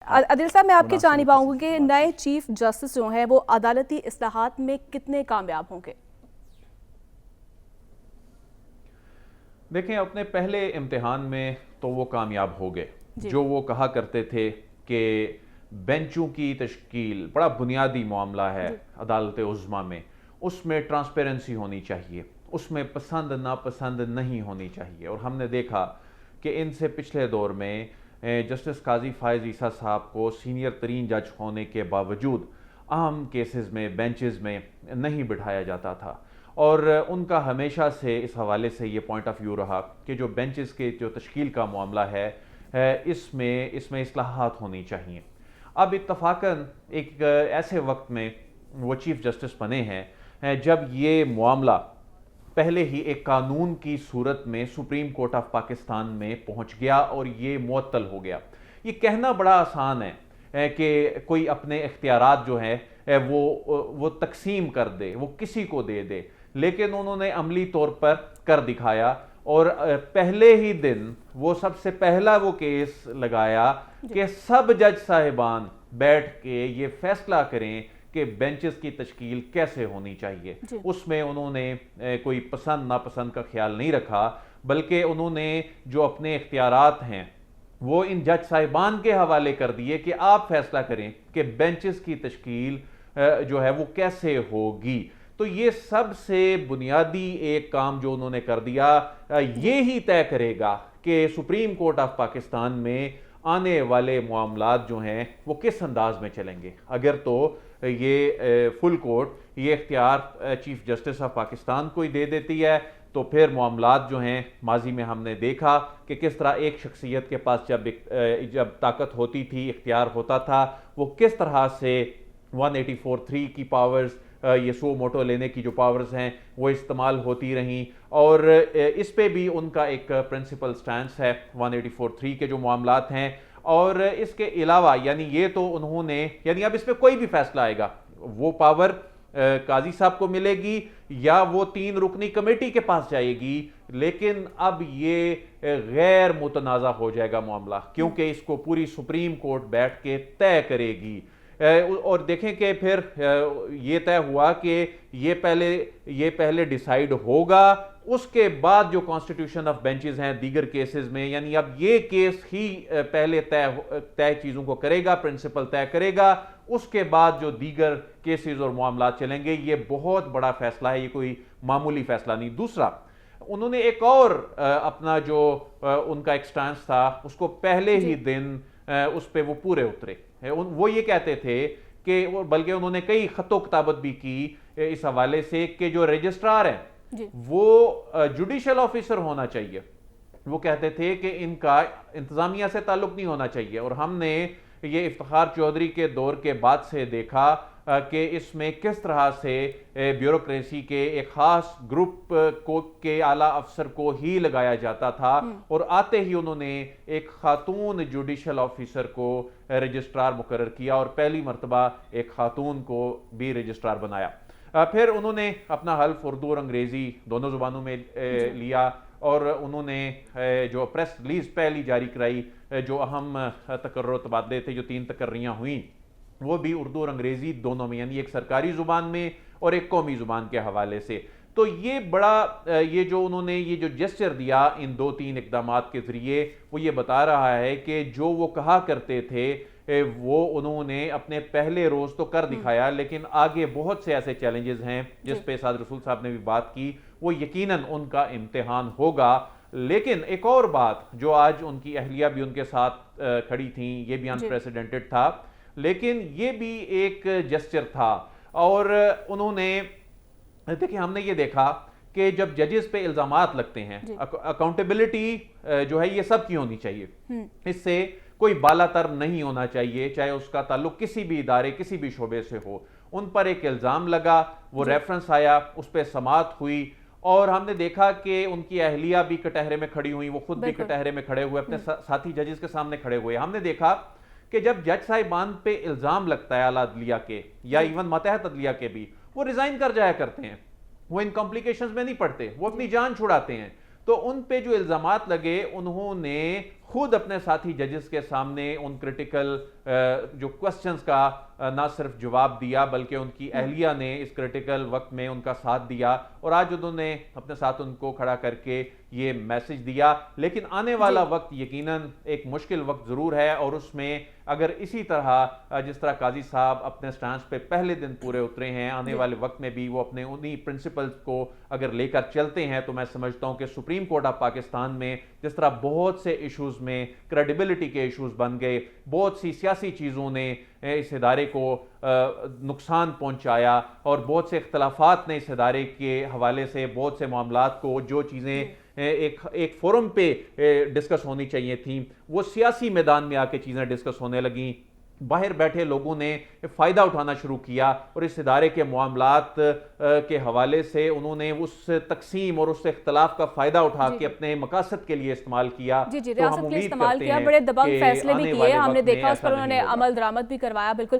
عادل صاحب میں آپ کی جانب آؤں گی کہ نئے چیف جسٹس جو ہیں وہ عدالتی اصلاحات میں کتنے کامیاب ہوں گے؟ دیکھیں اپنے پہلے امتحان میں تو وہ کامیاب ہو گئے. جو وہ کہا کرتے تھے کہ بینچوں کی تشکیل بڑا بنیادی معاملہ ہے عدالت عظمیٰ میں، اس میں ٹرانسپیرنسی ہونی چاہیے، اس میں پسند ناپسند نہیں ہونی چاہیے. اور ہم نے دیکھا کہ ان سے پچھلے دور میں جسٹس قاضی فائز عیسیٰ صاحب کو سینئر ترین جج ہونے کے باوجود اہم کیسز میں بینچز میں نہیں بٹھایا جاتا تھا. اور ان کا ہمیشہ سے اس حوالے سے یہ پوائنٹ آف ویو رہا کہ جو بینچز کے جو تشکیل کا معاملہ ہے اس میں اصلاحات ہونی چاہیے. اب اتفاقاً ایک ایسے وقت میں وہ چیف جسٹس بنے ہیں جب یہ معاملہ پہلے ہی ایک قانون کی صورت میں سپریم کورٹ آف پاکستان میں پہنچ گیا اور یہ معطل ہو گیا. یہ کہنا بڑا آسان ہے کہ کوئی اپنے اختیارات جو ہیں وہ تقسیم کر دے، وہ کسی کو دے دے، لیکن انہوں نے عملی طور پر کر دکھایا. اور پہلے ہی دن وہ سب سے پہلا وہ کیس لگایا کہ سب جج صاحبان بیٹھ کے یہ فیصلہ کریں کہ بینچز کی تشکیل کیسے ہونی چاہیے. اس میں انہوں نے کوئی پسند ناپسند کا خیال نہیں رکھا، بلکہ انہوں نے جو اپنے اختیارات ہیں وہ ان جج صاحبان کے حوالے کر دیے کہ آپ فیصلہ کریں کہ بینچز کی تشکیل جو ہے وہ کیسے ہوگی. تو یہ سب سے بنیادی ایک کام جو انہوں نے کر دیا یہی طے کرے گا کہ سپریم کورٹ آف پاکستان میں آنے والے معاملات جو ہیں وہ کس انداز میں چلیں گے. اگر تو یہ فل کورٹ یہ اختیار چیف جسٹس آف پاکستان کو ہی دے دیتی ہے تو پھر معاملات جو ہیں ماضی میں ہم نے دیکھا کہ کس طرح ایک شخصیت کے پاس جب طاقت ہوتی تھی، اختیار ہوتا تھا، وہ کس طرح سے 184(3) کی پاورز، یہ سو موٹو لینے کی جو پاورز ہیں وہ استعمال ہوتی رہیں. اور اس پہ بھی ان کا ایک پرنسپل سٹانس ہے 184(3) کے جو معاملات ہیں. اور اس کے علاوہ یعنی یہ تو انہوں نے یعنی اب اس پہ کوئی بھی فیصلہ آئے گا وہ پاور قاضی صاحب کو ملے گی یا وہ 3 رکنی کمیٹی کے پاس جائے گی، لیکن اب یہ غیر متنازع ہو جائے گا معاملہ کیونکہ اس کو پوری سپریم کورٹ بیٹھ کے طے کرے گی. اور دیکھیں کہ پھر یہ طے ہوا کہ یہ پہلے ڈیسائیڈ ہوگا، اس کے بعد جو کانسٹیٹیوشن آف بینچز ہیں دیگر کیسز میں، یعنی اب یہ کیس ہی پہلے طے چیزوں کو کرے گا، پرنسپل طے کرے گا، اس کے بعد جو دیگر کیسز اور معاملات چلیں گے. یہ بہت بڑا فیصلہ ہے، یہ کوئی معمولی فیصلہ نہیں. دوسرا انہوں نے ایک اور اپنا جو ان کا ایک سٹانس تھا اس کو پہلے ہی دن اس پہ وہ پورے اترے. وہ یہ کہتے تھے کہ بلکہ انہوں نے کئی خط و کتابت بھی کی اس حوالے سے کہ جو رجسٹرار ہیں وہ جوڈیشل آفیسر ہونا چاہیے. وہ کہتے تھے کہ ان کا انتظامیہ سے تعلق نہیں ہونا چاہیے. اور ہم نے یہ افتخار چودھری کے دور کے بعد سے دیکھا کہ اس میں کس طرح سے بیوروکریسی کے ایک خاص گروپ کے اعلیٰ افسر کو ہی لگایا جاتا تھا اور آتے ہی انہوں نے ایک خاتون جوڈیشل آفیسر کو رجسٹرار مقرر کیا اور پہلی مرتبہ ایک خاتون کو بھی رجسٹرار بنایا. پھر انہوں نے اپنا حلف اردو اور انگریزی دونوں زبانوں میں لیا اور انہوں نے جو پریس ریلیز پہلی جاری کرائی، جو اہم تقرر و تبادلے تھے، جو 3 تقرریاں ہوئیں وہ بھی اردو اور انگریزی دونوں میں، یعنی ایک سرکاری زبان میں اور ایک قومی زبان کے حوالے سے. تو یہ بڑا یہ جو انہوں نے یہ جو جسچر دیا ان 2-3 اقدامات کے ذریعے وہ یہ بتا رہا ہے کہ جو وہ کہا کرتے تھے وہ انہوں نے اپنے پہلے روز تو کر دکھایا، لیکن آگے بہت سے ایسے چیلنجز ہیں جس پہ سعد رسول صاحب نے بھی بات کی، وہ یقیناً ان کا امتحان ہوگا. لیکن ایک اور بات جو آج ان کی اہلیہ بھی ان کے ساتھ کھڑی تھیں، یہ بھی انپریسیڈنٹڈ تھا، لیکن یہ بھی ایک جسچر تھا. اور انہوں نے دیکھیں ہم نے یہ دیکھا کہ جب ججز پہ الزامات لگتے ہیں اکاؤنٹیبلٹی جو ہے یہ سب کی ہونی چاہیے، اس سے کوئی بالا تر نہیں ہونا چاہیے، چاہے اس کا تعلق کسی بھی ادارے کسی بھی شعبے سے ہو. ان پر ایک الزام لگا، وہ ریفرنس آیا، اس پہ سماعت ہوئی اور ہم نے دیکھا کہ ان کی اہلیہ بھی کٹہرے میں کھڑی ہوئی، وہ خود بھی کٹہرے میں کھڑے ہوئے، اپنے ساتھی ججز کے سامنے کھڑے ہوئے. ہم نے دیکھا کہ جب جج صاحبان پہ الزام لگتا ہے اعلیٰ عدلیہ کے یا ایون ماتحت عدلیہ کے بھی، وہ ریزائن کر جایا کرتے ہیں، وہ ان کمپلیکیشنز میں نہیں پڑتے، وہ اپنی جان چھڑاتے ہیں. تو ان پہ جو الزامات لگے انہوں نے خود اپنے ساتھی ججز کے سامنے ان کرٹیکل جو کوسچنز کا نہ صرف جواب دیا بلکہ ان کی اہلیہ نے اس کرٹیکل وقت میں ان کا ساتھ دیا، اور آج انہوں نے اپنے ساتھ ان کو کھڑا کر کے یہ میسج دیا. لیکن آنے والا وقت یقیناً ایک مشکل وقت ضرور ہے، اور اس میں اگر اسی طرح جس طرح قاضی صاحب اپنے سٹانس پہ پہلے دن پورے اترے ہیں، آنے والے وقت میں بھی وہ اپنے انہی پرنسپلز کو اگر لے کر چلتے ہیں، تو میں سمجھتا ہوں کہ سپریم کورٹ آف پاکستان میں جس طرح بہت سے ایشوز میں کریڈیبلٹی کے ایشوز بن گئے، بہت سی سیاسی چیزوں نے اس ادارے کو نقصان پہنچایا، اور بہت سے اختلافات نے اس ادارے کے حوالے سے بہت سے معاملات کو، جو چیزیں ایک فورم پہ ڈسکس ہونی چاہیے تھیں، وہ سیاسی میدان میں آ کے چیزیں ڈسکس ہونے لگیں. باہر بیٹھے لوگوں نے فائدہ اٹھانا شروع کیا، اور اس ادارے کے معاملات کے حوالے سے انہوں نے اس تقسیم اور اس اختلاف کا فائدہ اٹھا کے اپنے مقاصد کے لیے استعمال کیا. ریاست کے لیے استعمال کیا، بڑے دبنگ فیصلے بھی کیے، ہم نے دیکھا اس پر انہوں نے عمل درآمد بھی کروایا. بالکل